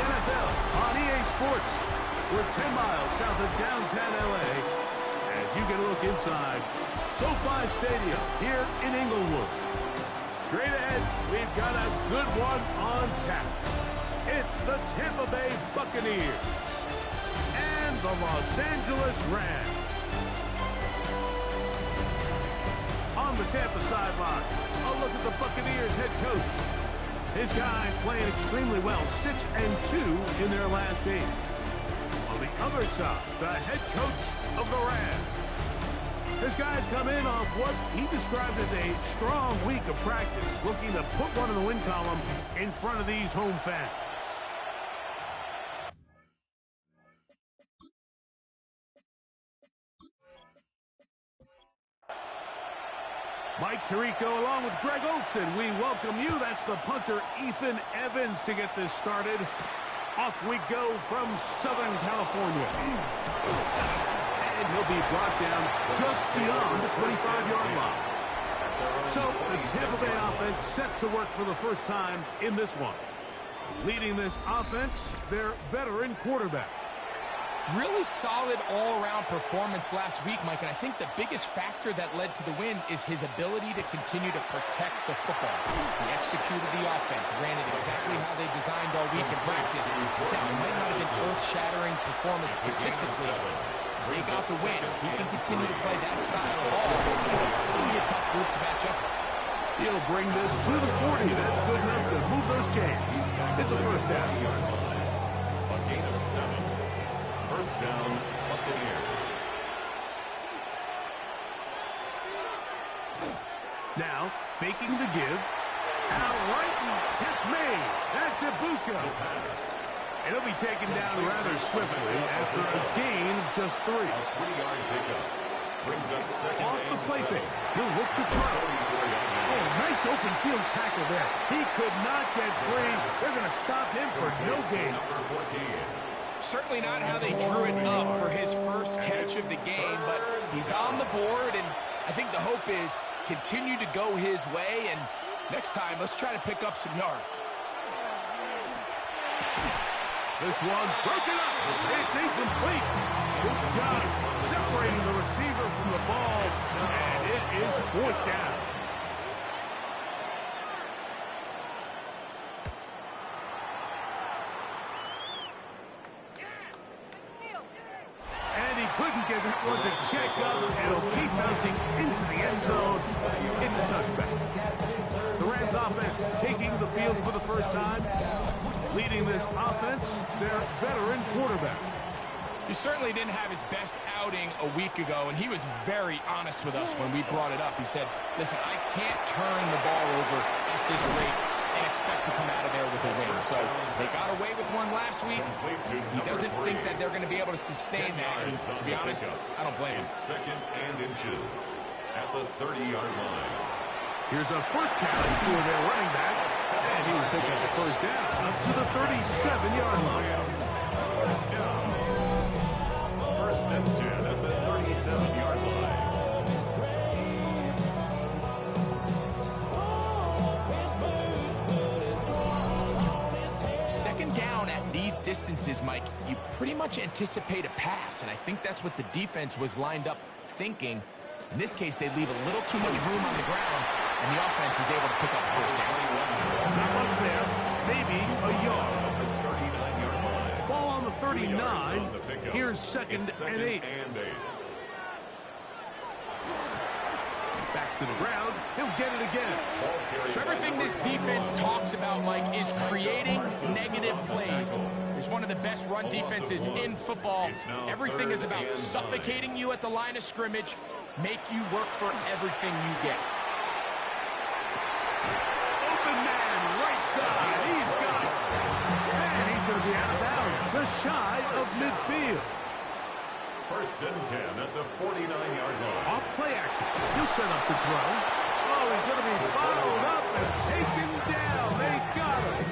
NFL on EA Sports. We're 10 miles south of downtown LA as you get a look inside SoFi Stadium here in Inglewood. Straight ahead, we've got a good one on tap. It's the Tampa Bay Buccaneers and the Los Angeles Rams. On the Tampa sideline, a look at the Buccaneers head coach. His guys playing extremely well, 6-2 in their last 8. On the other side, the head coach of the Rams. His guys come in off what he described as a strong week of practice, looking to put one in the win column in front of these home fans. Mike Tirico along with Greg Olson. We welcome you. That's the punter, Ethan Evans, to get this started. Off we go from Southern California. And he'll be brought down just beyond the 25-yard line. So the Tampa Bay offense set to work for the first time in this one. Leading this offense, their veteran quarterback. Really solid all-around performance last week, Mike, and I think the biggest factor that led to the win is his ability to continue to protect the football. He executed the offense, ran it exactly how they designed all week in practice. Now, it might not have been earth-shattering performance statistically. They got the win. He can continue to play that style of ball. It's going to be a tough group to match up. He'll bring this to the 40. That's good enough to move those chains. It's a first down. A gain of 7. First down, Buccaneers. Now, faking the give. Out right, and catch made. That's Ibuka. And he'll be taken down rather swiftly after a gain of just 3. A 3-yard pickup. Brings up second. Off the play fake. He'll look to throw. Oh, nice open field tackle there. He could not get free. They're going to stop him for no gain. Number 14. Certainly not how they drew it up for his first catch of the game, but he's on the board, and I think the hope is continue to go his way, and next time, let's try to pick up some yards. This one broken up. It's incomplete. Good job separating the receiver from the ball, and it is fourth down. Couldn't get that one to check up, and it'll keep bouncing into the end zone. It's a touchback. The Rams offense taking the field for the first time. Leading this offense, their veteran quarterback. He certainly didn't have his best outing a week ago, and he was very honest with us when we brought it up. He said, listen, I can't turn the ball over at this rate and expect to come out of there with a win. So they got away with one last week. He doesn't think that they're going to be able to sustain that. And to be honest, I don't blame him. Second and inches at the 30-yard line. Here's a first carry for their running back, and he will pick up the first down up to the 37-yard line. First and 10 at the 37-yard line. Down at these distances, Mike, you pretty much anticipate a pass, and I think that's what the defense was lined up thinking. In this case, they leave a little too much room on the ground, and the offense is able to pick up the first down. Not much there, maybe a yard. Ball on the 39. Here's second and 8. Back to the ground. He'll get it again. So everything this defense talks about, Mike, is creating negative plays. It's one of the best run defenses in football. Everything is about suffocating you at the line of scrimmage, make you work for everything you get. Open man, right side. He's got it. And he's going to be out of bounds, just shy of midfield. First and 10 at the 49-yard line. Off play action. He'll set up to throw. Oh, he's going to be followed up and taken down. They got him.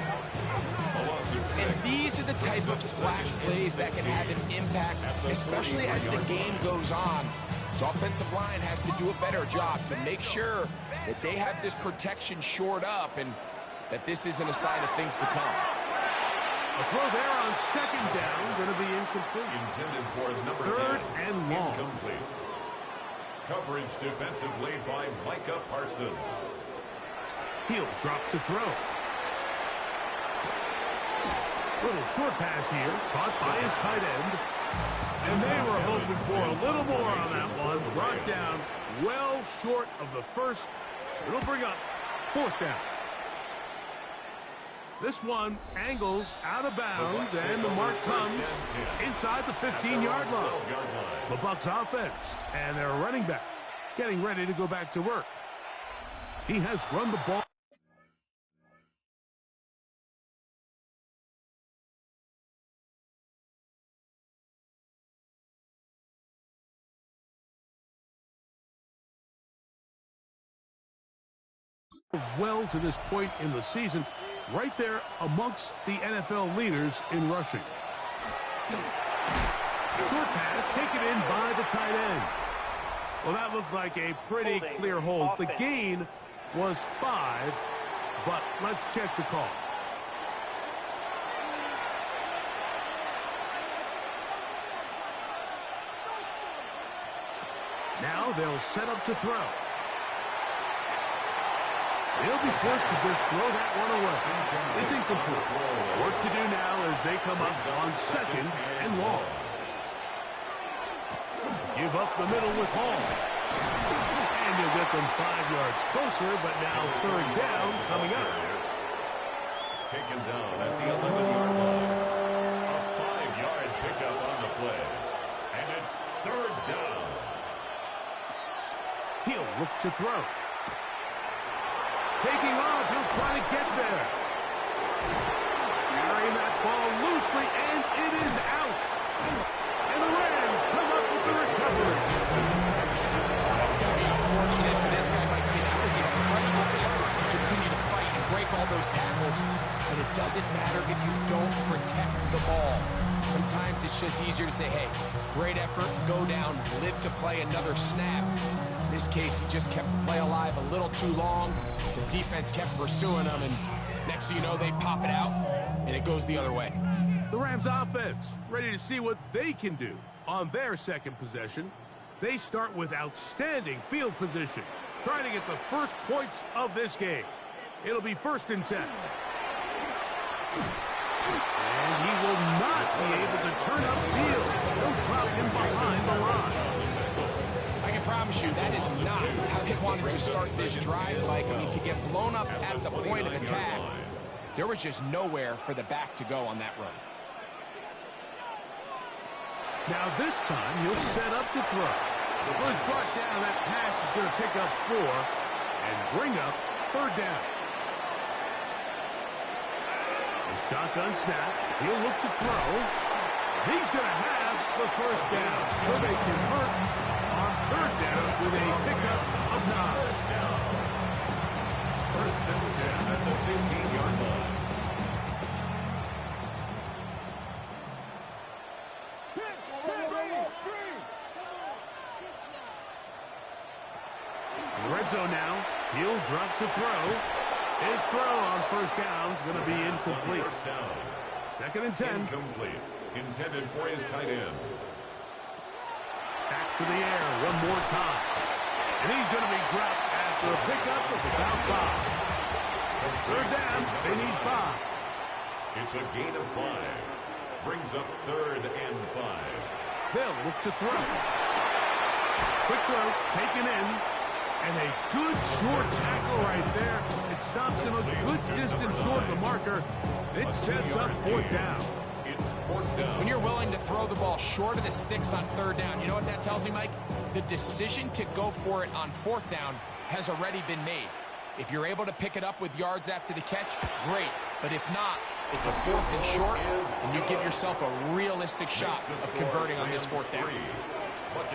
And these are the type of splash plays that can have an impact, especially as the game goes on. So offensive line has to do a better job to make sure that they have this protection shored up and that this isn't a sign of things to come. A throw there on second down, going to be incomplete. Intended for number 10. Third and long. Incomplete. Coverage defensively by Micah Parsons. He'll drop to throw. Little short pass here, caught by his tight end. And they were hoping for a little more on that one. Brought down well short of the first. So it'll bring up fourth down. This one angles out of bounds, and the mark comes inside the 15-yard line. The Bucs offense and their running back getting ready to go back to work. He has run the ball well to this point in the season, right there amongst the NFL leaders in rushing. Short pass taken in by the tight end. Well, that looked like a pretty clear hold. The gain was 5, but let's check the call. Now they'll set up to throw. He'll be forced to just throw that one away. It's incomplete. Work to do now as they come up on second and long. Give up the middle with Hall. And you'll get them 5 yards closer, but now third down coming up. Taken down at the 11-yard line. A 5-yard pickup on the play. And it's third down. He'll look to throw. Taking off, he'll try to get there. Carrying that ball loosely, and it is out. And the Rams come up with the recovery. That's going to be unfortunate for this guy, Mike. I mean, that was an incredible effort to continue to fight and break all those tackles. But it doesn't matter if you don't protect the ball. Sometimes it's just easier to say, hey, great effort, go down, live to play another snap. In this case, he just kept the play alive a little too long. The defense kept pursuing him, and next thing you know, they pop it out, and it goes the other way. The Rams offense ready to see what they can do on their second possession. They start with outstanding field position, trying to get the first points of this game. It'll be 1st and 10. And he will not be able to turn upfield. They'll drop him behind the line. I can promise you that is not how they wanted to start this drive, Mike. I mean, to get blown up at the point of attack, there was just nowhere for the back to go on that run. Now this time, he'll set up to throw. Well, he's brought down. That pass is going to pick up 4 and bring up third down. A shotgun snap. He'll look to throw. He's going to have the first down. So they convert on third down with a pickup of 9. First and 10 at the 15-yard line. In the red zone now. He'll drop to throw. His throw on first down is going to be incomplete. First down. 2nd and 10. Incomplete. Intended for his tight end. Back to the air one more time. And he's going to be dropped after a pickup of about 5. Third down, they need 5. It's a gain of 5. Brings up 3rd and 5. They'll look to throw. Quick throw, taken in. And a good short tackle right there. It stops him a good distance short of the marker. It sets up 4th down. It's 4th down. When you're willing to throw the ball short of the sticks on 3rd down, you know what that tells me, Mike? The decision to go for it on 4th down has already been made. If you're able to pick it up with yards after the catch, great. But if not, it's a 4th and short, and you give yourself a realistic shot of converting on this 4th down.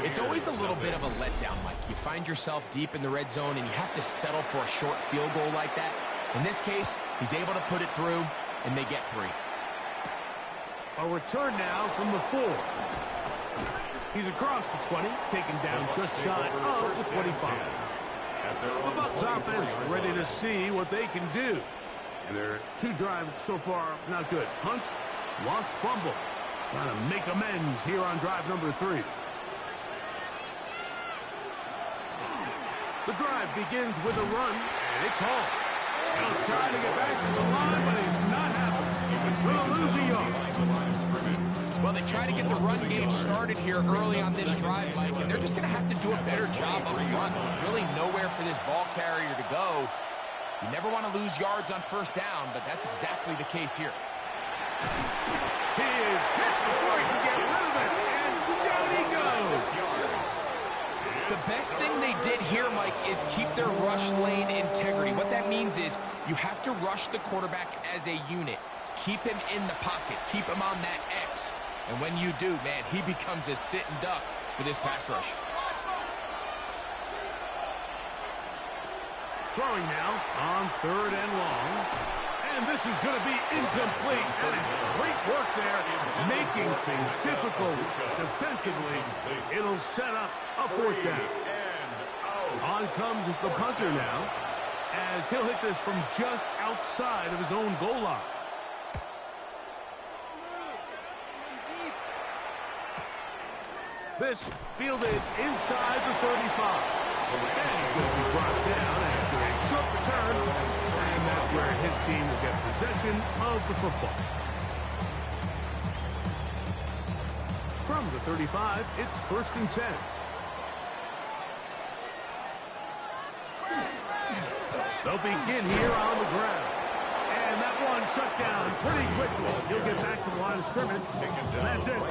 It's always a little bit of a letdown, Mike. You find yourself deep in the red zone, and you have to settle for a short field goal like that. In this case, he's able to put it through, and they get 3. A return now from the 4. He's across the 20, taken down just shy of the 25. The Bucs offense ready to see what they can do. And their 2 drives so far not good. Hunt Lost fumble. Trying to make amends here on drive number 3. The drive begins with a run, and it's Hall. He'll try to get back to the line, but it's not happening. He's going to lose a yard. Well, they try to get the run game started here early on this drive, Mike, and they're just going to have to do a better job up front. There's really nowhere for this ball carrier to go. You never want to lose yards on first down, but that's exactly the case here. He is hit before he can get rid of it, and down he goes. The best thing they did here, Mike, is keep their rush lane integrity. What that means is you have to rush the quarterback as a unit. Keep him in the pocket. Keep him on that X. And when you do, man, he becomes a sitting duck for this pass rush. Throwing now on 3rd and long. And this is going to be incomplete. That is great work there, making things difficult defensively. It'll set up a 4th down. On comes the punter now, as he'll hit this from just outside of his own goal line. This fielded inside the 35. And he's going to be brought down after a short return. And that's where his team will get possession of the football. From the 35, it's 1st and 10. They'll begin here on the ground. And that one shut down pretty quickly. He'll get back to the line of scrimmage. And that's it.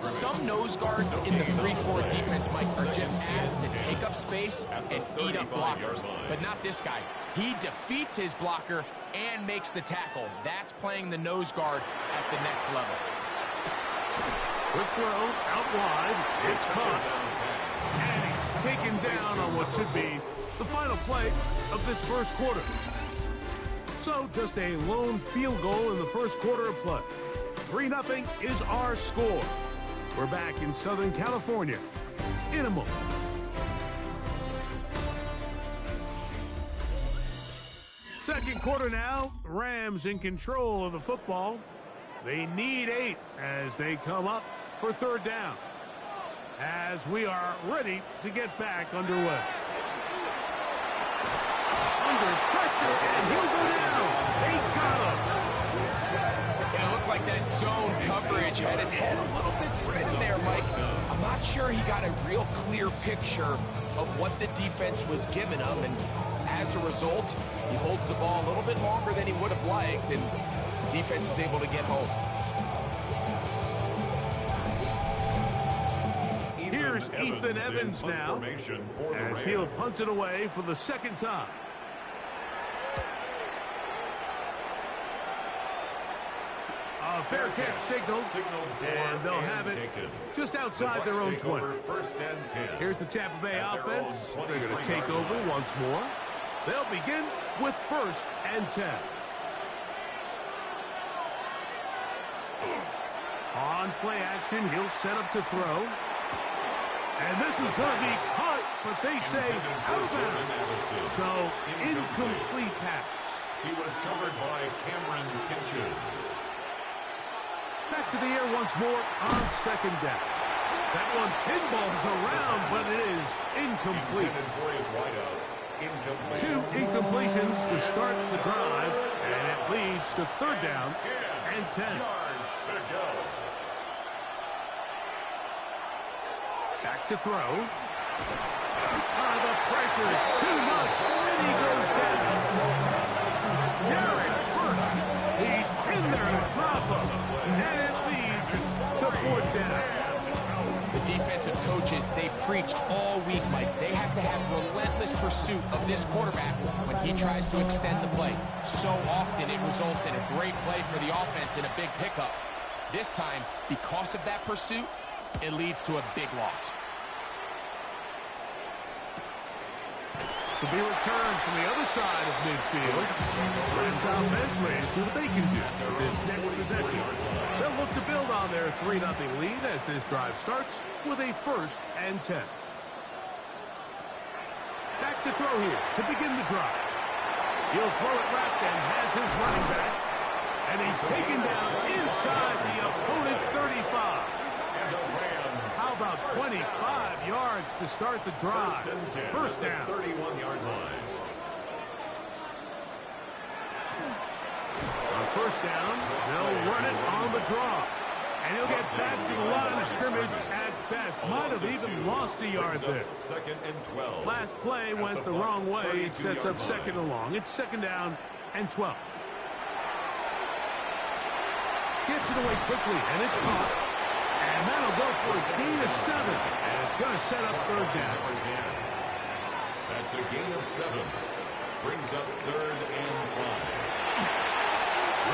Some nose guards in the 3-4 defense, Mike, are just asked to take up space and eat up blockers. But not this guy. He defeats his blocker and makes the tackle. That's playing the nose guard at the next level. Quick throw out wide. It's caught. And he's taken down on what should be the final play of this first quarter. So just a lone field goal in the first quarter of play. 3-0 is our score. We're back in Southern California in a moment. Second quarter now. Rams in control of the football. They need 8 as they come up for 3rd down. As we are ready to get back underway. Under pressure, and he'll go down. They got him. Yeah, it looked like that zone coverage had his head a little bit spinning there, Mike. I'm not sure he got a real clear picture of what the defense was giving him, and as a result, he holds the ball a little bit longer than he would have liked, and the defense is able to get home. Here's Ethan Evans now, as he'll punt it away for the 2nd time. A fair catch signaled, and they'll have it just outside their own 20. Here's the Tampa Bay offense. They're going to take over once more. They'll begin with 1st and 10. On play action, he'll set up to throw. And this is going to be caught, but they say out of bounds. So, incomplete pass. He was covered by Cameron Kinches. Back to the air once more on 2nd down. That one pinballs around, but it is incomplete. 2 incompletions to start the drive, and it leads to 3rd down and 10. Yards to go. Back to throw. The pressure, too much, and he goes down. Jared first. He's in there to drop him, and it leads to 4th down. The defensive coaches, they preach all week, Mike. They have to have relentless pursuit of this quarterback when he tries to extend the play. So often it results in a great play for the offense and a big pickup. This time, because of that pursuit, it leads to a big loss. So be returned from the other side of midfield. Rams offense ready to see what they can do for this next possession. They'll look to build on their 3-0 lead as this drive starts with a 1st and 10. Back to throw here to begin the drive. He'll throw it left and has his running back. And he's taken down inside the opponent's 35. And the Rams. How about 25 yards to start the drive? First down. 31-yard line. On first down, they'll run it on the draw. And he'll get back to the line of scrimmage at best. Might have even lost a yard there. Second and 12. Last play went the wrong way. It sets up second and long. It's second down and 12. Gets it away quickly, and it's caught. And that'll go for a gain of 7. And it's going to set up third down. That's a gain of 7. Brings up third and 5.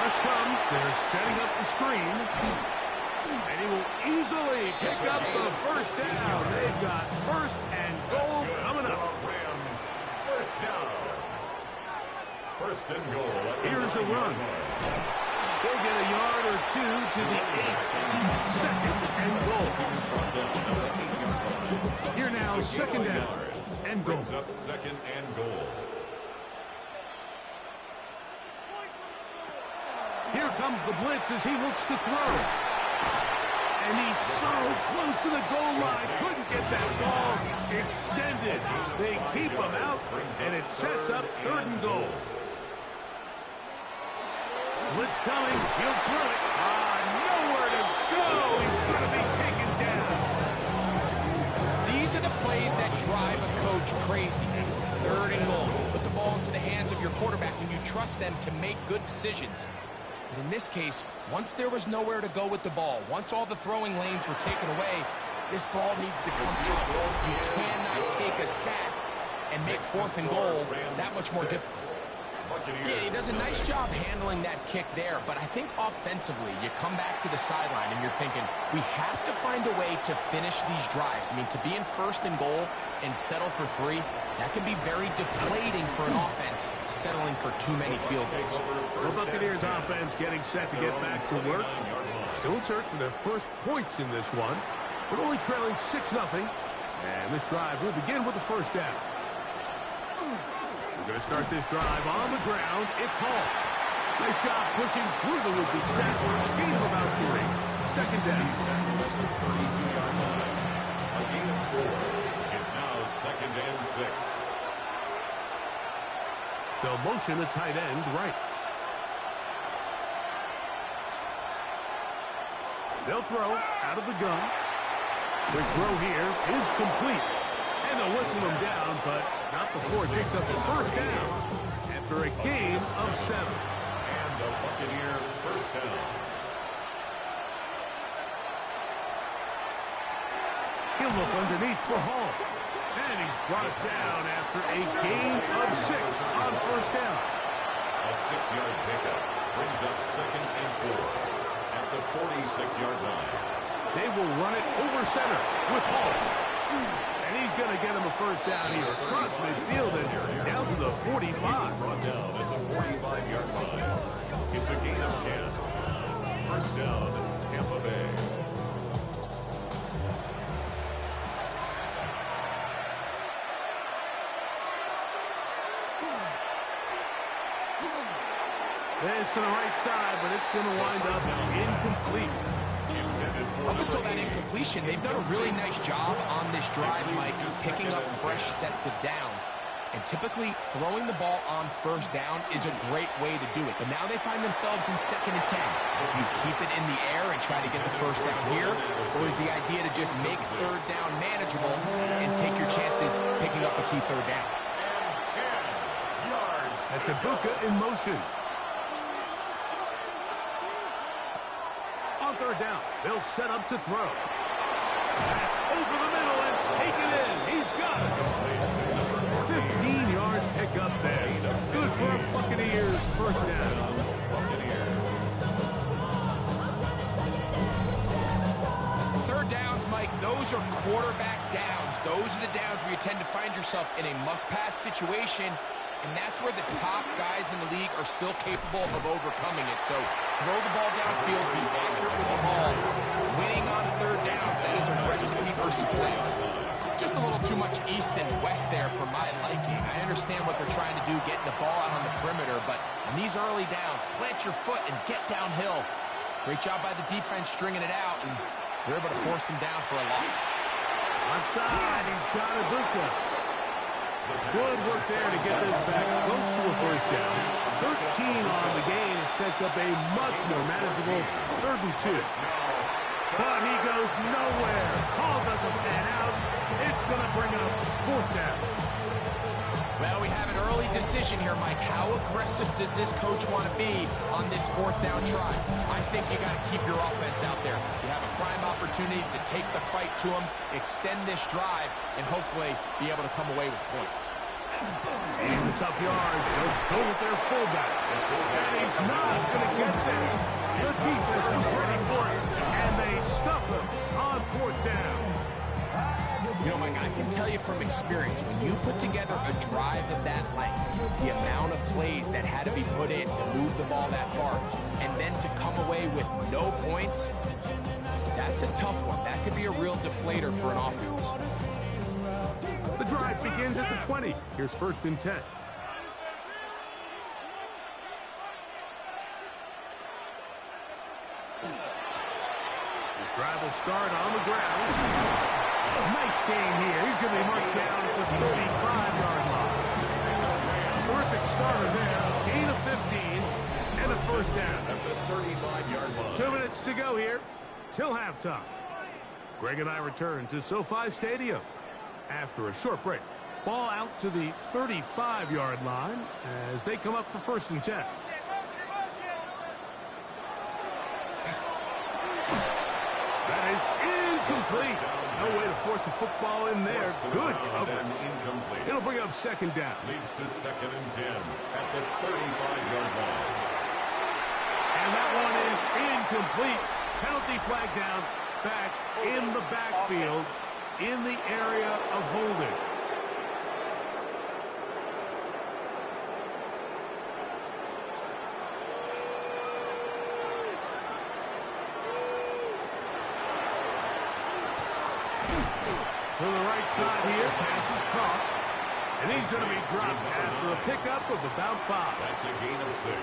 Rush comes. They're setting up the screen. And he will easily pick up the first down. They've got first and goal coming up. Rams, first down. First and goal. Here's the run. They'll get a yard or two to the 8. Second and goal. Here now, second down and goal. Brings up second and goal. Here comes the blitz as he looks to throw. And he's so close to the goal line. Couldn't get that ball extended. They keep him out, and it sets up third and goal. Blitz coming. He'll throw it. Nowhere to go. He's going to be taken down. These are the plays that drive a coach crazy. Third and goal. Put the ball into the hands of your quarterback, and you trust them to make good decisions. But in this case, once there was nowhere to go with the ball, once all the throwing lanes were taken away, this ball needs to come out. You cannot take a sack and make fourth and goal that much more difficult. Yeah, he does a nice job handling that kick there, but I think offensively, you come back to the sideline and you're thinking, we have to find a way to finish these drives. I mean, to be in first and goal and settle for 3, that can be very deflating for an offense settling for too many field goals. The Buccaneers offense getting set to get back to work. Still in search for their first points in this one, but only trailing 6-0. And this drive will begin with the first down. We're going to start this drive on the ground. It's Hall. Nice job pushing through the would-be tackler. Gain of about 3. Second down. A gain of 4. It's now second and 6. They'll motion the tight end right. They'll throw out of the gun. The throw here is complete. And they'll whistle him down, but not before it picks up the first down after a gain of 7. And the Buccaneer first down. He'll look underneath for Hall. And he's brought down after a gain of 6 on first down. A 6-yard pickup brings up second and 4 at the 46-yard line. They will run it over center with Hall. And he's going to get him a first down here across midfield and down to the 45. Brought down at the 45-yard line. It's a gain of 10. First down, Tampa Bay. This to the right side, but it's going to wind up incomplete. Up until that incompletion, they've done a really nice job on this drive, Mike, picking up fresh sets of downs. And typically, throwing the ball on first down is a great way to do it. But now they find themselves in second and 10. Do you keep it in the air and try to get the first down here? Or is the idea to just make third down manageable and take your chances picking up a key third down? That's Ibuka in motion. On third down, they'll set up to throw. That's over the middle and taken in. He's got it. 15-yard pickup there. Good for a Buccaneers first down. Third downs, Mike, those are quarterback downs. Those are the downs where you tend to find yourself in a must-pass situation. And that's where the top guys in the league are still capable of overcoming it. So throw the ball downfield, be accurate with the ball. Winning on third downs, that is a recipe for success. Just Just a little too much east and west there for my liking. I understand what they're trying to do, getting the ball out on the perimeter, but on these early downs, plant your foot and get downhill. Great job by the defense stringing it out, and they're able to force him down for a loss. Offside, he's got Ibuka. Good work there to get this back close to a first down. 13 on the game. It sets up a much more manageable 3rd and 2. But he goes nowhere. Call doesn't pan out. It's going to bring up 4th down. Well, we have an early decision here, Mike. How aggressive does this coach want to be on this 4th down try? I think you got to keep your offense out there. You have a prime opportunity to take the fight to them, extend this drive, and hopefully be able to come away with points. In the tough yards, they'll go with their fullback. And he's not going to get there. The defense was ready for it, and they stuff him on 4th down. You know, Mike, I can tell you from experience, when you put together a drive of that length, the amount of plays that had to be put in to move the ball that far, and then to come away with no points, that's a tough one. That could be a real deflator for an offense. The drive begins at the 20. Here's 1st and 10. The drive will start on the ground. Nice gain here. He's going to be marked down at the 35-yard line. Terrific starter there. Gain of 15 and a 1st down. At the 35-yard line. 2 minutes to go here till halftime. Greg and I return to SoFi Stadium after a short break. Ball out to the 35-yard line as they come up for 1st and 10. That is incomplete. No way to force the football in there. Good coverage. It'll bring up 2nd down. Leads to 2nd and 10 at the 35-yard line. And that one is incomplete. Penalty flag down back in the backfield in the area of holding. To the right side here, pass is caught. And he's going to be dropped after a pickup of about 5. That's a gain of 6.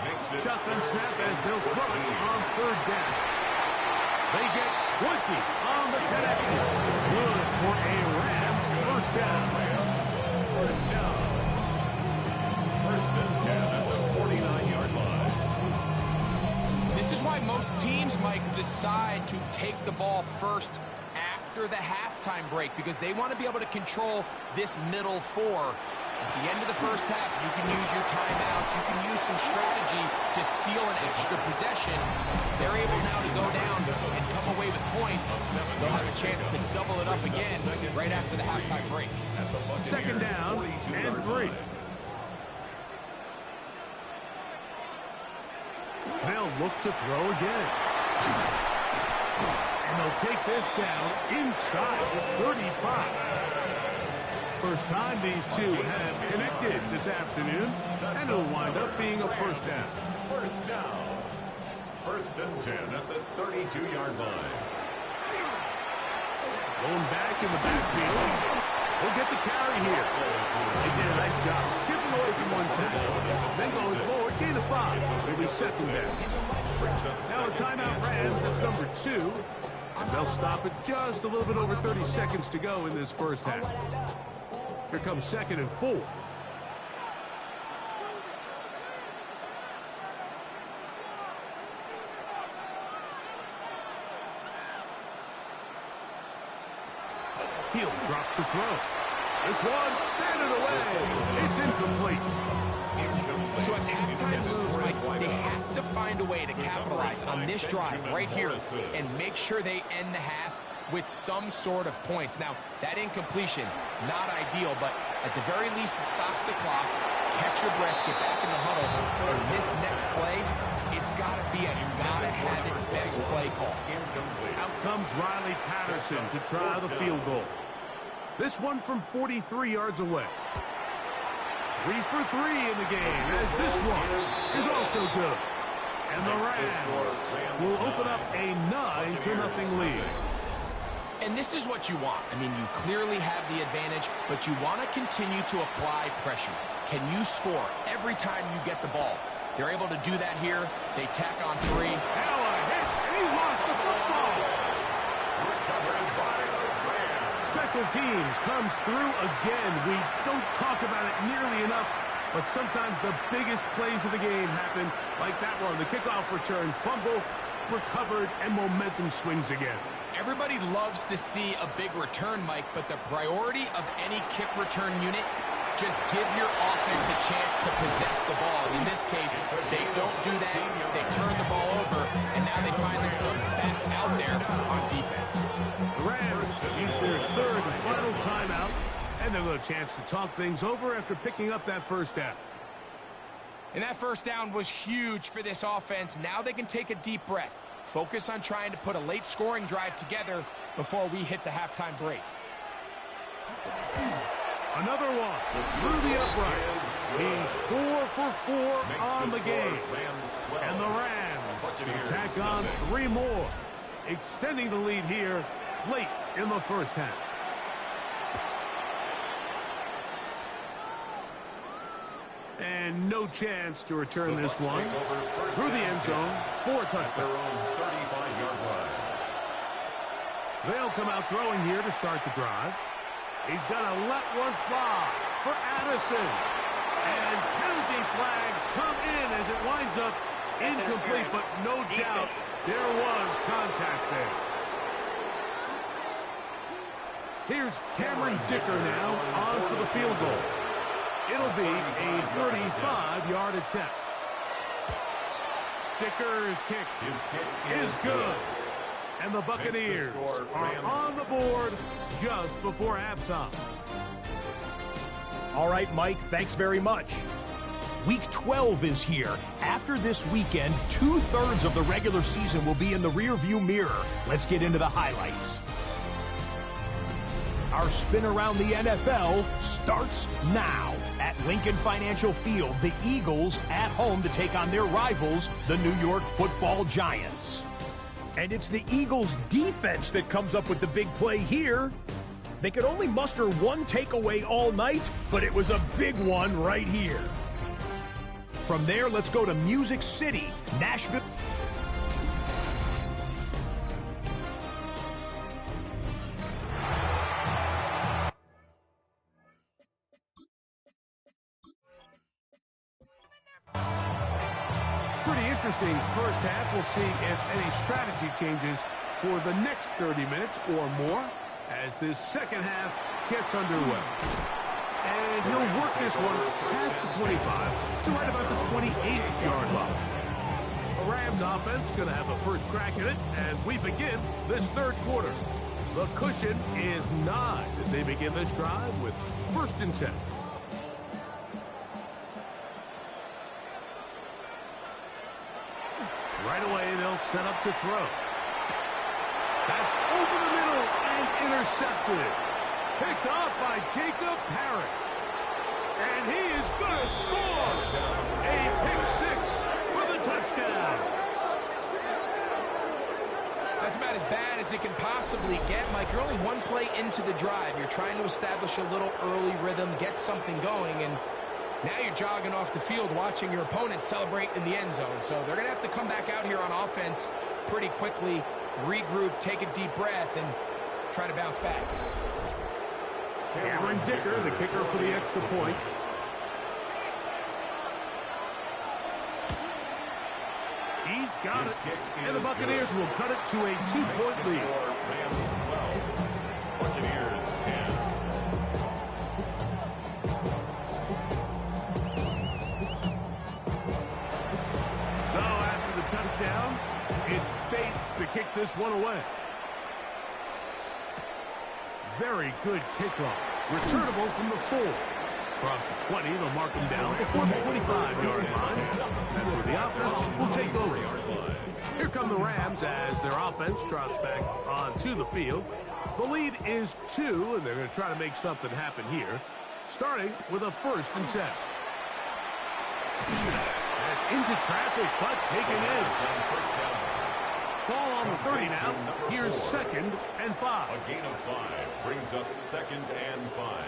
Makes it Shotgun snap as they'll throw it on 3rd down. They get 20 on the connection. Good for a Rams 1st down. 1st down. 1st and 10 at the 49-yard line. This is why most teams, Mike, decide to take the ball first after the halftime break, because they want to be able to control this middle 4. At the end of the 1st half, you can use your timeouts, you can use some strategy to steal an extra possession. They're able now to go down and come away with points. They'll have a chance to double it up again right after the halftime break. 2nd down and 3. They'll look to throw again. And they'll take this down inside the 35. First time these two have connected this afternoon, and it'll wind up being a 1st down. 1st down. 1st and 10 at the 32-yard line. Going back in the backfield. He'll get the carry here. They did a nice job skipping away from one tackle. Then going forward, gain of 5. It'll be 2nd down. Now a timeout Rams, that's number 2. And they'll stop it just a little bit over 30 seconds to go in this 1st half. Here comes 2nd and 4. He'll drop to throw. This one, batted away. It's incomplete. So as halftime moves, Mike, they have to find a way to capitalize on this drive right here and make sure they end the half with some sort of points. Now, that incompletion, not ideal, but at the very least, it stops the clock. Catch your breath, get back in the huddle, and this next play, it's got to be a gotta-have-it best play call. Out comes Riley Patterson to try the field goal. This one from 43 yards away. 3 for 3 in the game, as this one is also good. And the Rams will open up a 9-0 lead. And this is what you want. I mean, you clearly have the advantage, but you want to continue to apply pressure. Can you score every time you get the ball? They're able to do that here. They tack on 3. Now a hit, and he lost the football. Recovered by the Rams. Special teams comes through again. We don't talk about it nearly enough, but sometimes the biggest plays of the game happen like that one. The kickoff return, fumble, recovered, and momentum swings again. Everybody loves to see a big return, Mike, but the priority of any kick return unit, just give your offense a chance to possess the ball. In this case, they don't do that. They turn the ball over, and now they find themselves back out there on defense. The Rams use their 3rd and final timeout, and they'll have a chance to talk things over after picking up that first down. And that first down was huge for this offense. Now they can take a deep breath. Focus on trying to put a late scoring drive together before we hit the halftime break. Another one through the uprights. He's 4 for 4 on the game. And the Rams tack on 3 more, extending the lead here late in the first half. And no chance to return this one. Through the end zone for a touchdown. They'll come out throwing here to start the drive. He's going to let one fly for Addison. And penalty flags come in as it winds up incomplete, but no doubt there was contact there. Here's Cameron Dicker now on for the field goal. It'll be a 35-yard attempt. Dicker's kick is good. And the Buccaneers are on the board just before halftime. All right, Mike, thanks very much. Week 12 is here. After this weekend, 2/3 of the regular season will be in the rearview mirror. Let's get into the highlights. Our spin around the NFL starts now. At Lincoln Financial Field, the Eagles at home to take on their rivals, the New York Football Giants. And it's the Eagles' defense that comes up with the big play here. They could only muster 1 takeaway all night, but it was a big one right here. From there, let's go to Music City, Nashville. Pretty interesting first half. We'll see if any strategy changes for the next 30 minutes or more as this second half gets underway. And he'll work this one past the 25 to right about the 28-yard line. The Rams offense going to have a first crack at it as we begin this third quarter. The cushion is 9 as they begin this drive with 1st and 10. Right away, they'll set up to throw. That's over the middle and intercepted. Picked off by Jacob Parrish. And he is going to score. A pick 6 for the touchdown. That's about as bad as it can possibly get, Mike. You're only 1 play into the drive. You're trying to establish a little early rhythm, get something going, and now you're jogging off the field watching your opponent celebrate in the end zone. So they're going to have to come back out here on offense pretty quickly, regroup, take a deep breath, and try to bounce back. Cameron Dicker, the kicker for the extra point. He's got it. And the Buccaneers will cut it to a 2-point lead. Rams 12, Buccaneers 10. So after the touchdown, it's Bates to kick this one away. Very good kickoff. Returnable from the 4. Across the 20, they'll mark him down before the 25-yard line. That's where the offense will take over. Here come the Rams as their offense trots back onto the field. The lead is 2, and they're going to try to make something happen here, starting with a 1st and 10. That's into traffic, but taken in. Ball on the 30 now. Here's 2nd and 5. A gain of 5 brings up 2nd and 5.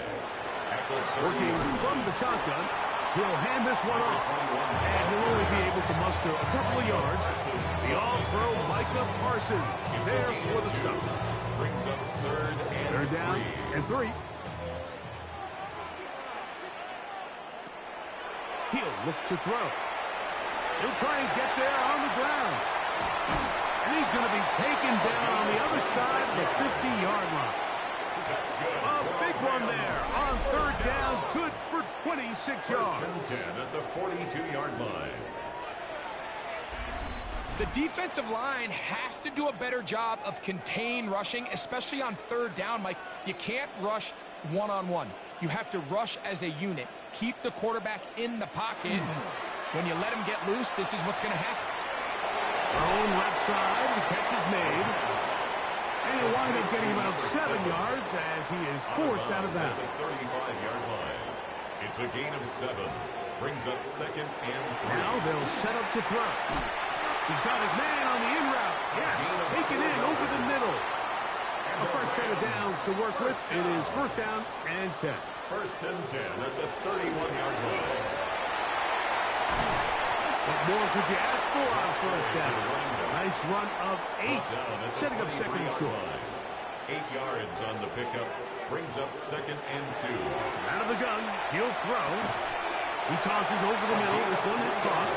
At the 30. Working from the shotgun. He'll hand this one off. And he'll only be able to muster a couple of yards. The all-pro Micah Parsons there for the stop. Brings up 3rd and 3rd down and 3. He'll look to throw. He'll try and get there on the ground. And he's going to be taken down on the other side of the 50-yard line. That's good. A big one there on 3rd down. Good for 26 yards. 10 at the 42-yard line. The defensive line has to do a better job of contain rushing, especially on 3rd down, Mike. You can't rush one-on-one. You have to rush as a unit. Keep the quarterback in the pocket. When you let him get loose, this is what's going to happen. Thrown left side. The catch is made. And he'll wind up getting about 7 yards as he is forced out of bounds. At the 35-yard line. It's a gain of 7. Brings up 2nd and 3. Now they'll set up to throw. He's got his man on the in route. Yes, taken in over the middle. A first set of downs to work with. It is 1st down and 10. 1st and 10 at the 31-yard line. What more could you ask for on 1st down? Nice run of 8, setting up 2nd and short. 8 yards on the pickup. Brings up 2nd and 2. Out of the gun, he'll throw. He tosses over the middle. This one is caught.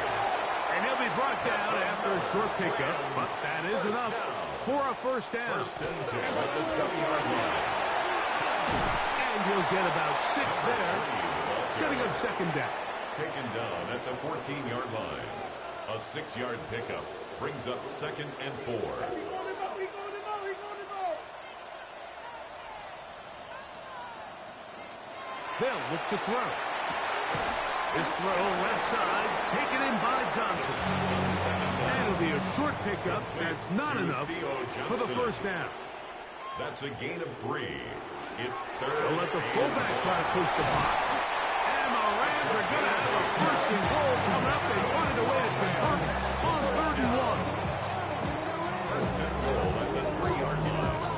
And he'll be brought down after a short pickup, but that is enough for a 1st down. 1st and 10 at the 20-yard line. And he'll get about 6 there, setting up 2nd down. Taken down at the 14-yard line. A 6-yard pickup brings up 2nd and 4. They'll look to throw. This throw left side, taken in by Johnson. And it'll be a short pickup. That's not enough for the 1st down. That's a gain of 3. It's 3rd. They'll let the fullback try to push the block. And the Rams are going to have a 1st and goal coming up. They find a way to convert on 3rd and 1. 1st and goal at the 3-yard line.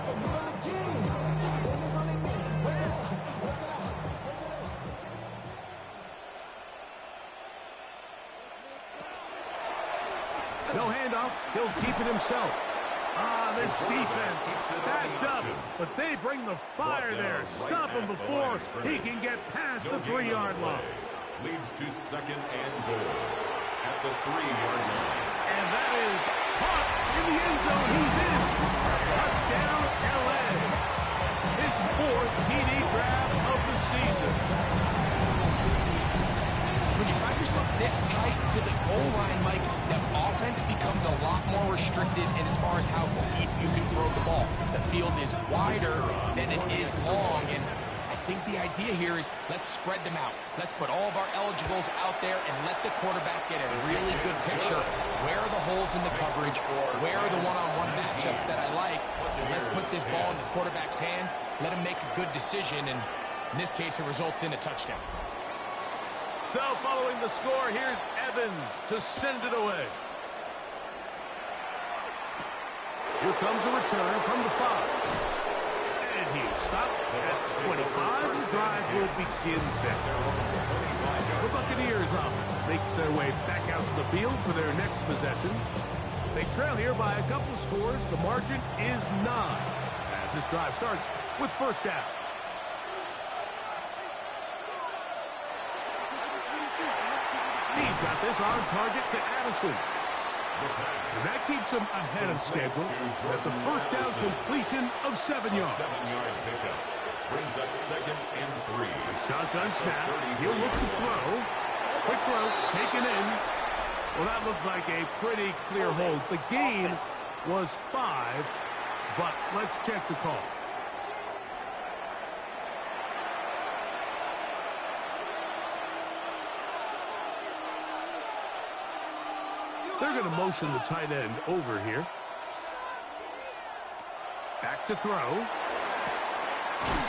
No handoff. He'll keep it himself. This defense backed up, but they bring the fire there. Stop him before he can get past the 3-yard line. Leads to 2nd and goal at the 3-yard line. And that is caught in the end zone. He's in. Touchdown, LA. His 4th TD grab of the season. When you find yourself this tight to the goal line, Mike, the offense becomes a lot more restricted in as far as how deep you can throw the ball. The field is wider than it is long, and I think the idea here is let's spread them out. Let's put all of our eligibles out there and let the quarterback get a really good picture. Where are the holes in the coverage? Where are the one-on-one matchups that I like? And let's put this ball in the quarterback's hand, let him make a good decision, and in this case, it results in a touchdown. So following the score, here's Evans to send it away. Here comes a return from the 5. And he's stopped at 25. The drive will begin there. The Buccaneers offense makes their way back out to the field for their next possession. They trail here by a couple of scores. The margin is 9 as this drive starts with 1st down. He's got this on target to Addison. And that keeps him ahead of schedule. That's a 1st down completion of 7 yards. 7-yard pickup brings up 2nd and 3. Shotgun snap. He'll look to throw. Quick throw, taken in. Well, that looked like a pretty clear hold. The gain was 5, but let's check the call. They're going to motion the tight end over here. Back to throw.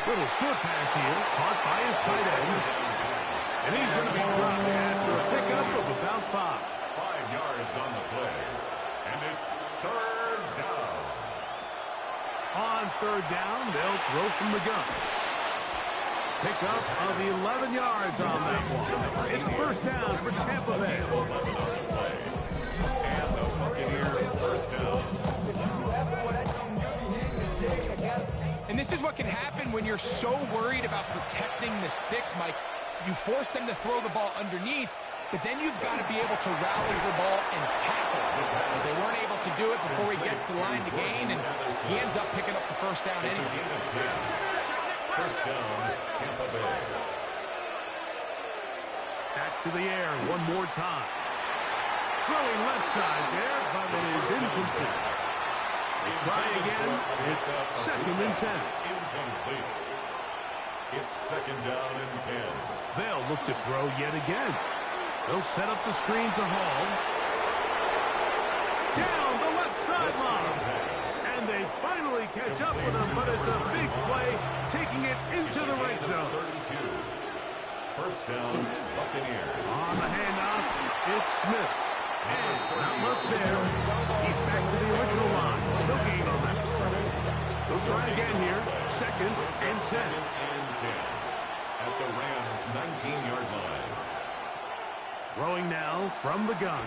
Little short pass here, caught by his tight end. And he's going to be dropped after a pickup of about 5. 5 yards on the play. And it's 3rd On third down, they'll throw from the gun. Pick up of 11 yards on that one. It's first down for Tampa Bay. And the Buccaneer first down. And this is what can happen when you're so worried about protecting the sticks, Mike. You force them to throw the ball underneath, but then you've got to be able to rally the ball and tackle. But they weren't able to do it before he gets the line to gain, and he ends up picking up the first down anyway. First down, Tampa Bay. Back to the air one more time. Throwing left side there, but it is incomplete. They try again. It's second and 10. Incomplete. It's second down and 10. They'll look to throw yet again. They'll set up the screen to Hall. Down the left sideline. And they finally catch up with him, but it's a big play, taking it into the red zone. 32. First down, Buccaneers. On the handoff, it's Smith. And not much there. He's back to the original line. No gain on that. They'll try again here. Second and 10. At the Rams' 19-yard line. Throwing now from the gun.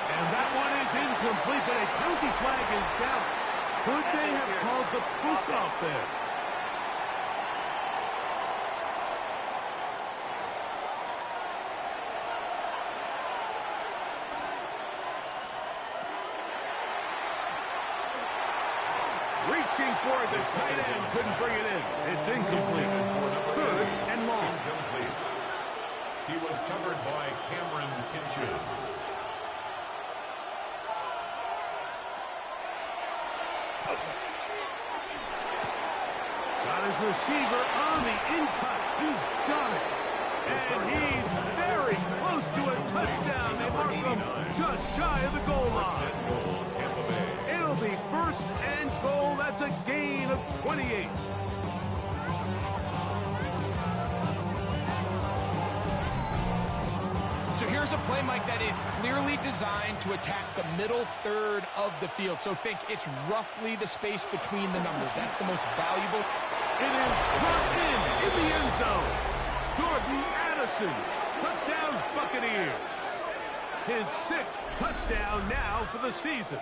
And that one is incomplete, but a penalty flag is down. Could they have called the push-off there? Reaching for it, the tight end couldn't bring it in. It's incomplete. Third and long. Incomplete. He was covered by Cameron Kinches. Got his receiver on the in-cut. He's got it. And he's very close to a touchdown. They mark him just shy of the goal line. It'll be first and goal. That's a gain of 28. So here's a play, Mike, that is clearly designed to attack the middle third of the field. So think it's roughly the space between the numbers. That's the most valuable. It is brought in the end zone. Jordan Addison, touchdown Buccaneers. His sixth touchdown now for the season.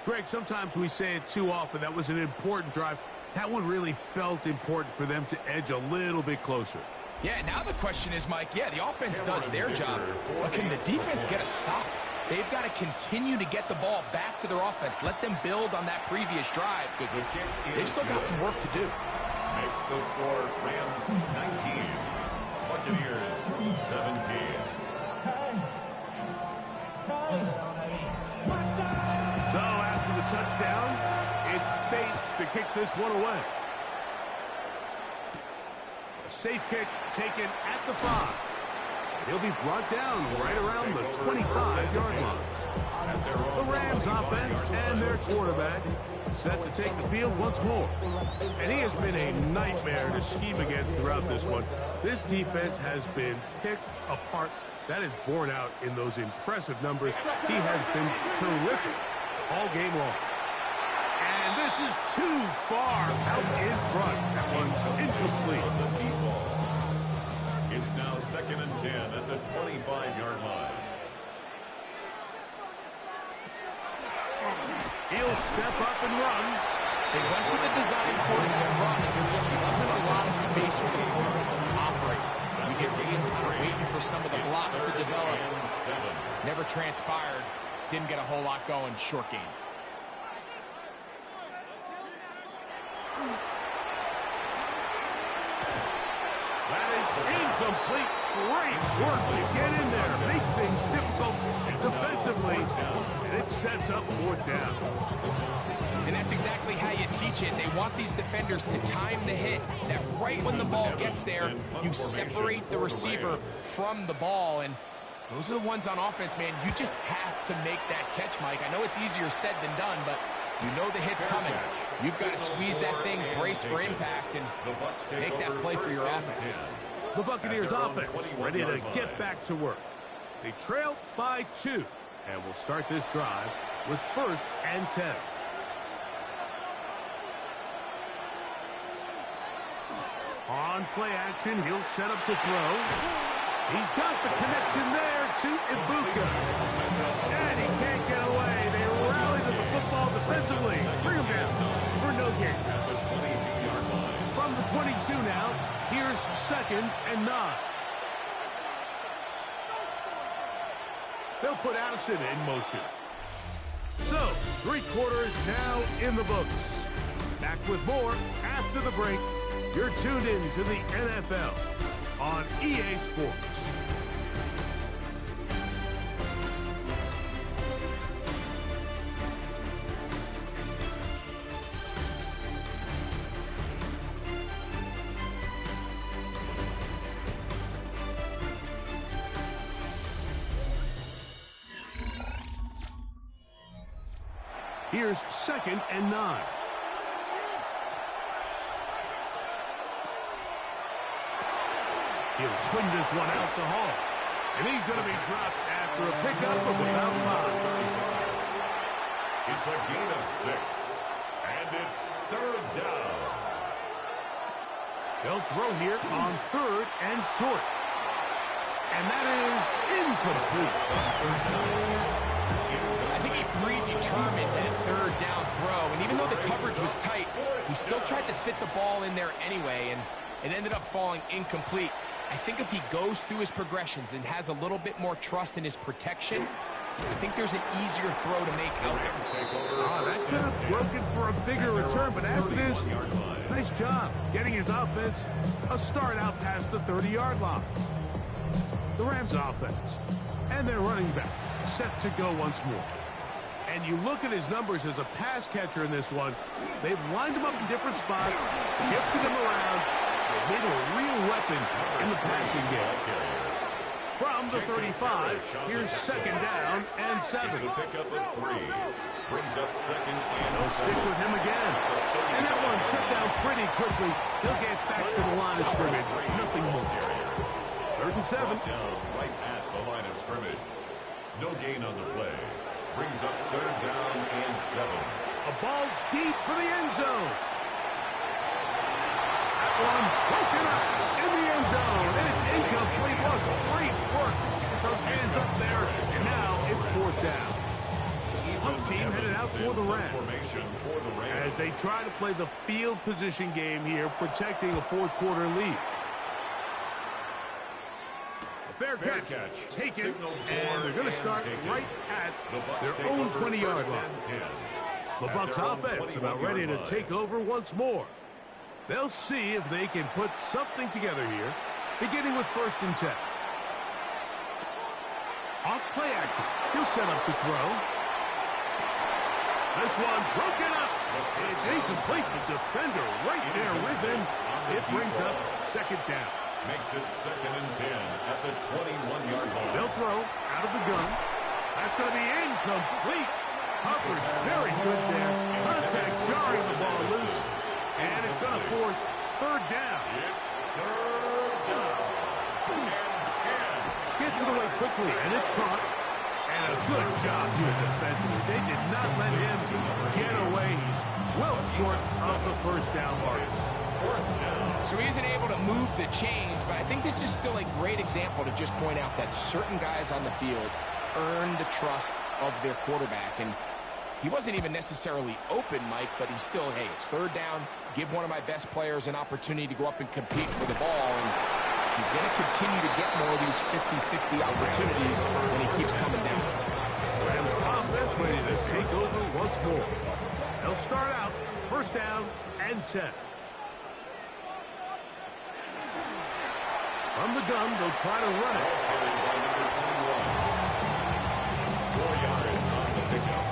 Greg, sometimes we say it too often. That was an important drive. That one really felt important for them to edge a little bit closer. Yeah, now the question is, Mike, yeah, the offense does their job, but can the defense get a stop? They've got to continue to get the ball back to their offense. Let them build on that previous drive because they've still got some work to do. Makes the score Rams 19, Buccaneers 17. So after the touchdown, it's Bates to kick this one away. A safe kick taken at the 5. He'll be brought down right around the 25-yard line. The Rams offense and their quarterback set to take the field once more. And he has been a nightmare to scheme against throughout this one. This defense has been picked apart. That is borne out in those impressive numbers. He has been terrific all game long. And this is too far out in front. That one's incomplete. It's now second and 10 at the 25-yard line. He'll step up and run. They went to the design quarter and run, and there just wasn't a lot of space for the quarterback to operate. You can see him kind of waiting for some of the blocks to develop. Never transpired. Didn't get a whole lot going. Short game. That is incomplete. Great work to get in there. Make things difficult defensively. And it sets up fourth down. And that's exactly how you teach it. They want these defenders to time the hit. That right when the ball gets there, you separate the receiver from the ball. And those are the ones on offense, man. You just have to make that catch, Mike. I know it's easier said than done, but you know the hit's coming. You've got to squeeze that thing, brace for impact, and make that play for your offense. The Buccaneers offense ready to get back to work. They trail by 2. And we'll start this drive with 1st and 10. On play action, he'll set up to throw. He's got the connection there to Ibuka. And he can't get away. They rally to the football defensively. Bring him down for no gain. From the 22 now, here's 2nd and 9. They'll put Addison in motion. So, 3 quarters now in the books. Back with more after the break. You're tuned in to the NFL on EA Sports. Here's 2nd and 9. He'll swing this one out to Hall. And he's going to be dropped after a pickup of about 5. It's a gain of 6. And it's 3rd down. They'll throw here on 3rd and short. And that is incomplete. I think he predetermined that 3rd down throw. And even though the coverage was tight, he still tried to fit the ball in there anyway. And it ended up falling incomplete. I think if he goes through his progressions and has a little bit more trust in his protection, I think there's an easier throw to make out there. That could have broken for a bigger return, but as it is, nice job getting his offense a start out past the 30-yard line. The Rams offense and their running back set to go once more. And you look at his numbers as a pass catcher in this one. They've lined him up in different spots, shifted him around. They've made a real weapon in the passing game. From the 35, here's 2nd down and 7. It's a pickup of 3. Brings up 2nd and They'll stick with him again. And that one shut down pretty quickly. He'll get back to the line of scrimmage. Nothing more. 3rd and 7. Down right at the line of scrimmage. No gain on the play. Brings up 3rd down and 7. A ball deep for the end zone. That one broken up in the end zone. And it's incomplete. It was great work to get those hands up there. And now it's 4th down. One team headed out for the Rams as they try to play the field position game here, protecting a 4th quarter lead. Fair catch taken, and they're going to start right at their own 20-yard line. The Bucs offense about ready to take over once more. They'll see if they can put something together here, beginning with 1st and 10. Off play action. He'll set up to throw. This one broken up. It's incomplete. The defender right there with him. It brings up 2nd down. Makes it 2nd and 10 at the 21-yard line. They'll throw out of the gun. That's going to be incomplete. Coverage very good there. Contact jarring the ball loose. And it's going to force 3rd down. It's 3rd down. And 10. Gets it away quickly, and it's caught. And a good job here defensively. They did not let him get away. He's well short of the 1st down marks. So he isn't able to move the chains, but I think this is still a great example to just point out that certain guys on the field earn the trust of their quarterback. And he wasn't even necessarily open, Mike, but he's still, hey, it's 3rd down. Give one of my best players an opportunity to go up and compete for the ball. And he's going to continue to get more of these 50-50 opportunities when he keeps coming down. Rams offense ready to take over once more. They'll start out 1st down and 10. From the gun, they'll try to run it. 4 yards on the pickup.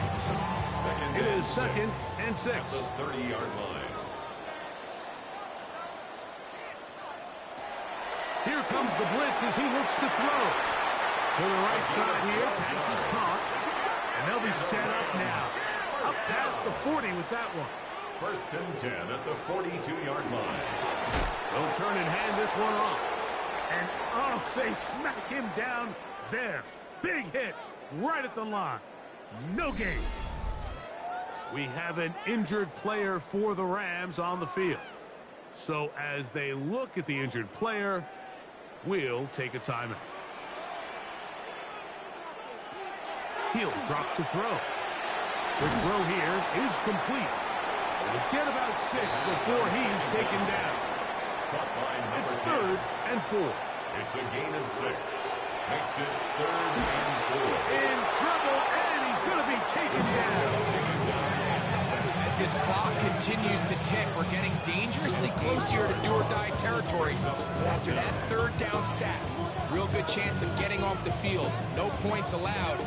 It is 2nd and 6. At the 30-yard line. Here comes the blitz as he looks to throw. To the right side here, pass is caught. And they'll be set up now. Up past the 40 with that one. 1st and 10 at the 42-yard line. They'll turn and hand this one off. And, oh, they smack him down there. Big hit. right at the line. No gain. We have an injured player for the Rams on the field. So as they look at the injured player, we'll take a timeout. He'll drop to throw. The throw here is complete. We'll get about 6 before he's taken down. It's 3rd and 4. It's a gain of 6. Makes it 3rd and 4. In trouble, and he's going to be taken down. As this clock continues to tick, we're getting dangerously close here to do-or-die territory. But after that 3rd down sack, real good chance of getting off the field. No points allowed.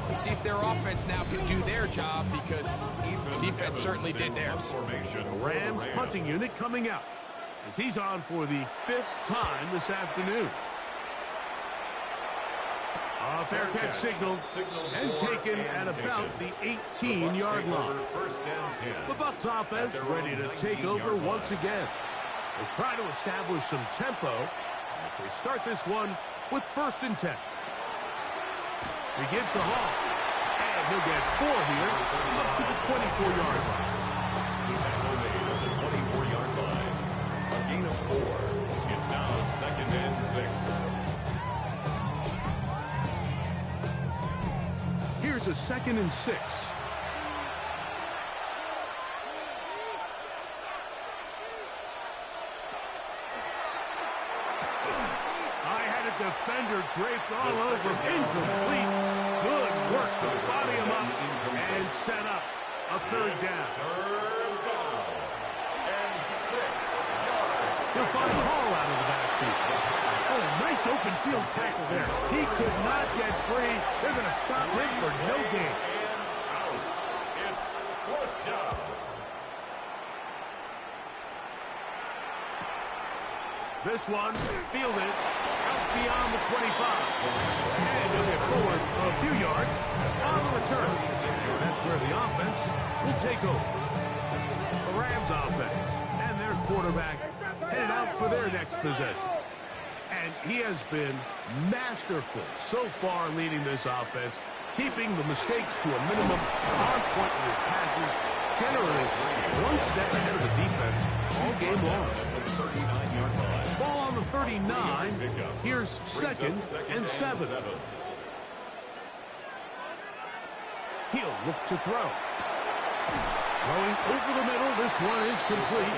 Let's see if their offense now can do their job, because defense certainly did theirs. The Rams punting unit coming out as he's on for the 5th time this afternoon. A fair catch signaled and taken at about the 18-yard line. The Bucs offense ready to take over once again. They'll try to establish some tempo as they start this one with 1st and 10. We give to Hall, and he'll get 4 here up to the 24-yard line. Tackle made at the 24-yard line. A gain of 4. It's now 2nd and 6. Here's a 2nd and 6. Defender draped all over him. Incomplete. Good work to body him up and set up a 3rd down. And 6 yards. He'll find Hall out of the backfield. Oh, nice open field tackle there. He could not get free. They're going to stop him for no gain. And out. It's 4th down. This one fielded beyond the 25. And he'll get forward a few yards on the return. That's where the offense will take over. The Rams offense and their quarterback headed out for their next possession. And he has been masterful so far leading this offense, keeping the mistakes to a minimum, on point with his passes, generally one step ahead of the defense all game long. Ball on the 39. Here's 2nd and 7. He'll look to throw. Throwing over the middle. This one is complete.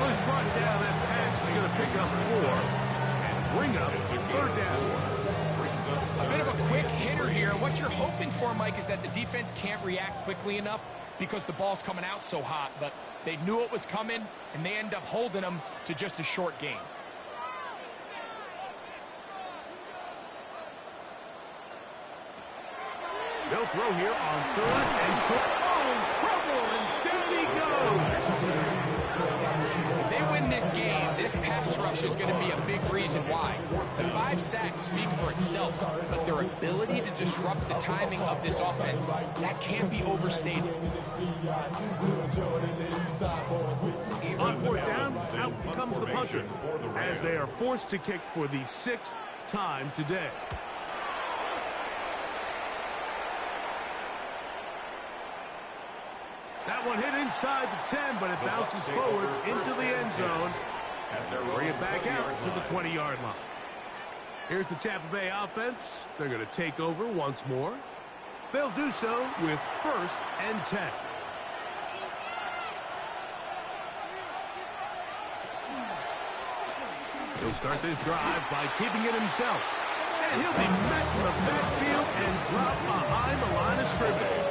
Well, he's brought down. That pass is going to pick up 4 and bring up 3rd down. A bit of a quick hitter here. What you're hoping for, Mike, is that the defense can't react quickly enough because the ball's coming out so hot. But they knew it was coming, and they end up holding them to just a short gain. They'll throw here on 3rd and short. Oh, trouble, and down he goes. If they win this game, this pass rush is going to be a big reason why. The 5 sacks speak for itself, but their ability to disrupt the timing of this offense, that can't be overstated. On 4th down, out comes the punter, as they are forced to kick for the 6th time today. That one hit inside the 10, but it bounces forward into the end zone. Bring it back out to the 20-yard line. Here's the Tampa Bay offense. They're going to take over once more. They'll do so with 1st and 10. He'll start this drive by keeping it himself. And he'll be met in the backfield and drop behind the line of scrimmage.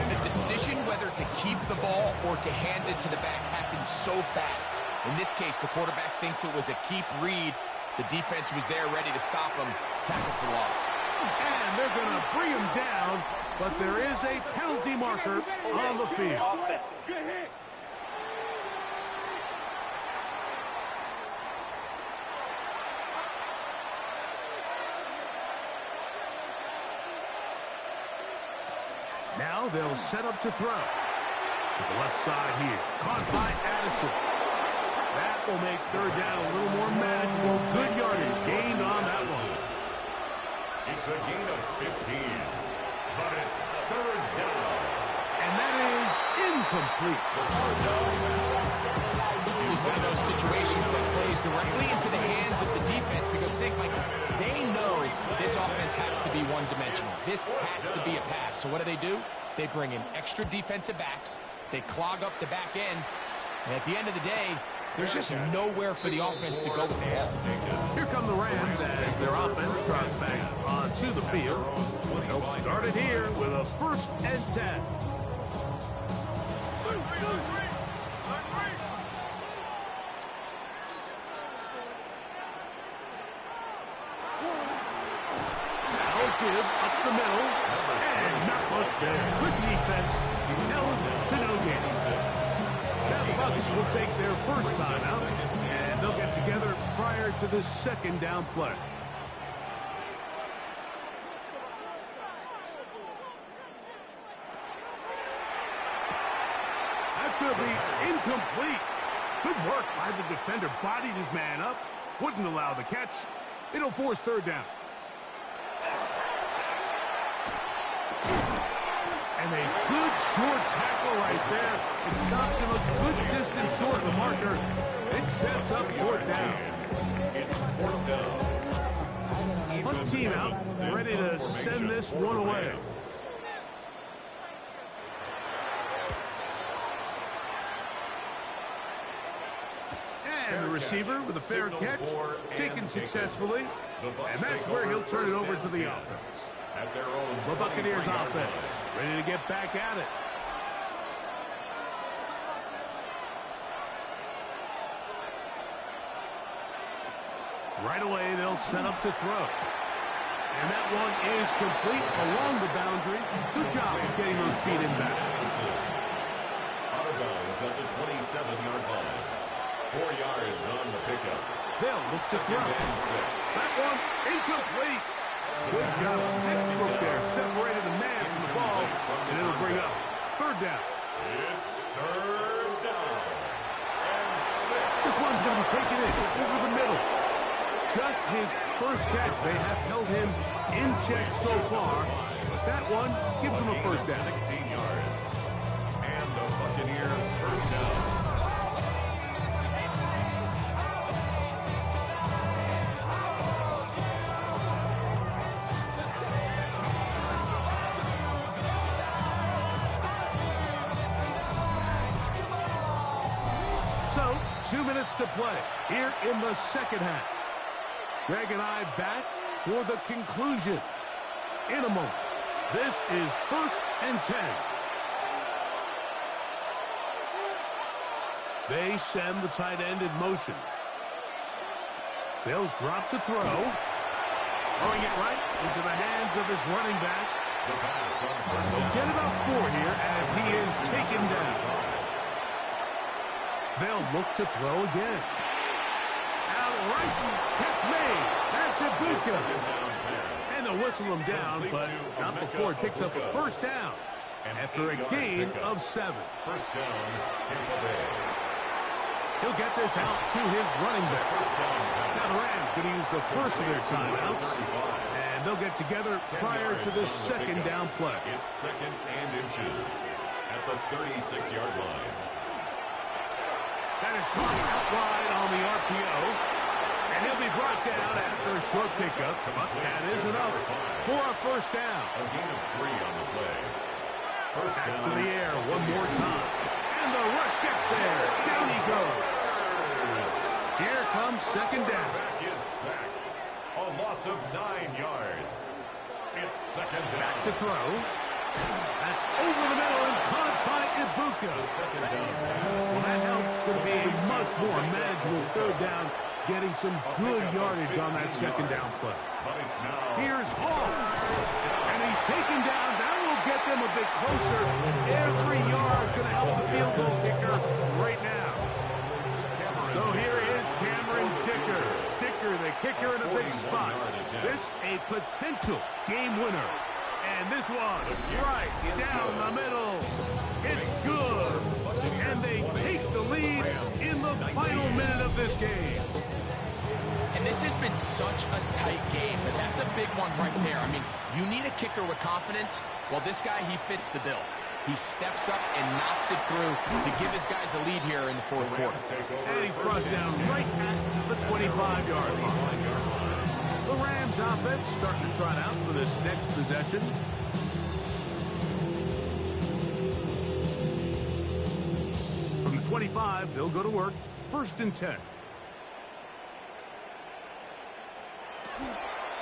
The decision whether to keep the ball or to hand it to the back happens so fast. In this case, the quarterback thinks it was a keep read. The defense was there ready to stop him. Tackle for loss. And they're going to bring him down, but there is a penalty marker on the field. Now they'll set up to throw. To the left side here. Caught by Addison. That will make 3rd down a little more manageable. Good yardage gained on that one. It's a gain of 15. But it's third down. And that is incomplete. It's just one of those situations that plays directly into the hands of the defense because think, Mike, they know this offense has to be one-dimensional. This has to be a pass. So what do? They bring in extra defensive backs. They clog up the back end. And at the end of the day, there's just nowhere for the offense to go with the ball. Here come the Rams as their offense trots back onto the field. They'll start it here with a 1st and 10. Give up the middle, and not much there. Good defense, held to no gain. Now the Bucs will take their first timeout, and they'll get together prior to this 2nd down play. That's going to be incomplete. Good work by the defender. Bodied his man up. Wouldn't allow the catch. It'll force 3rd down. And a good short tackle right there. It stops him a good distance short of the marker. It sets up 4th down. It's 4th down. Punt team out, ready to send this one away. And the receiver with a fair catch, taken successfully. And that's where he'll turn it over to the offense. The Buccaneers offense, ready to get back at it. Right away, they'll set up to throw. And that one is complete along the boundary. Good job of getting those feet in back. Out of bounds at the 27-yard line. 4 yards on the pickup. They'll look to throw. That one incomplete. Good job. Textbook there. Separated the man from the ball. And it'll bring up 3rd down. It's 3rd down. And 6. This one's going to be taken in over the middle. Just his first catch. They have held him in check so far. But that one gives him a 1st down. 16 yards. And the Buccaneer 1st down. So, 2 minutes to play here in the 2nd half. Greg and I back for the conclusion in a moment. This is 1st and 10. They send the tight end in motion. They'll drop to throw. Throwing it right into the hands of his running back. They'll get about 4 here as he is taken down. They'll look to throw again. Out right, catch made. That's Ibuka. And they'll whistle him down, but not before it picks up a 1st down after a gain of 7. 1st down, Tampa Bay. He'll get this out to his running back. Now the Rams going to use the first of their timeouts, and they'll get together prior to the 2nd down play. It's 2nd and inches at the 36-yard line. That is caught out wide on the RPO. And he'll be brought down after a short pickup. But that is enough for a 1st down. A gain of 3 on the play. 1st Back down. to the air one more time. And the rush gets there. Down he goes. Here comes 2nd down. Back is sacked. A loss of 9 yards. It's 2nd down. Back to throw. That's over the middle and caught by Ibuka. The 2nd down pass. Well, that helps. It's going to be a much more manageable 3rd down, getting some good yardage on that 2nd down play. But it's now. Here's Hall. And he's taken down. That will get them a bit closer. Every yard going to help the field goal kicker right now. So here is Cameron Dicker. Dicker, the kicker in a big spot. This a potential game winner. And this one right down the middle. It's good. And they take the lead in the final minute of this game. And And this has been such a tight game, but that's a big one right there. I mean, you need a kicker with confidence. Well, this guy, he fits the bill. He steps up and knocks it through to give his guys a lead here in the fourth quarter. And he's brought down right at the 25-yard line. The Rams offense starting to trot out for this next possession. From the 25, they'll go to work. 1st and 10.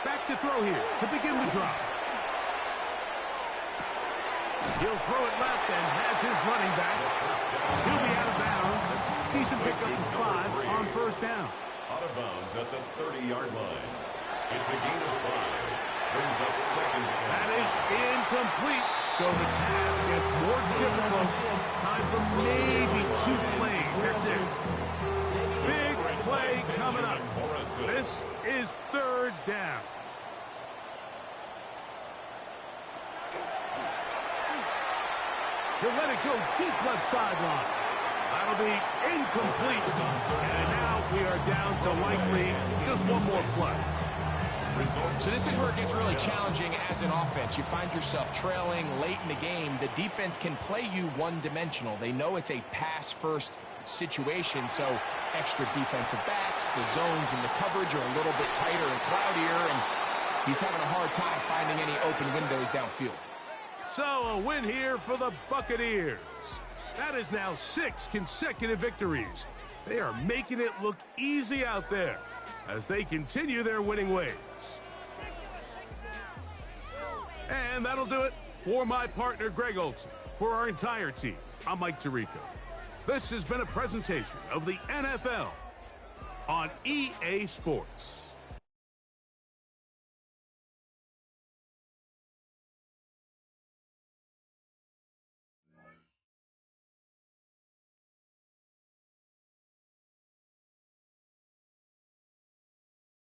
Back to throw here to begin the drive. He'll throw it left and has his running back. He'll be out of bounds. Decent pickup of 5 on 1st down. Out of bounds at the 30-yard line. It's a gain of 5. Brings up 2nd. That is incomplete. So the task gets more difficult. Time for maybe 2 plays. That's it. Big play coming up. This is 3rd down. He'll let it go deep left sideline. That'll be incomplete. And now we are down to likely just 1 more play. So this is where it gets really challenging as an offense. You find yourself trailing late in the game. The defense can play you one-dimensional. They know it's a pass-first situation, so extra defensive backs, the zones and the coverage are a little bit tighter and cloudier, and he's having a hard time finding any open windows downfield. So a win here for the Buccaneers. That is now 6 consecutive victories. They are making it look easy out there as they continue their winning ways. And that'll do it for my partner, Greg Olson. For our entire team, I'm Mike Tirico. This has been a presentation of the NFL on EA Sports.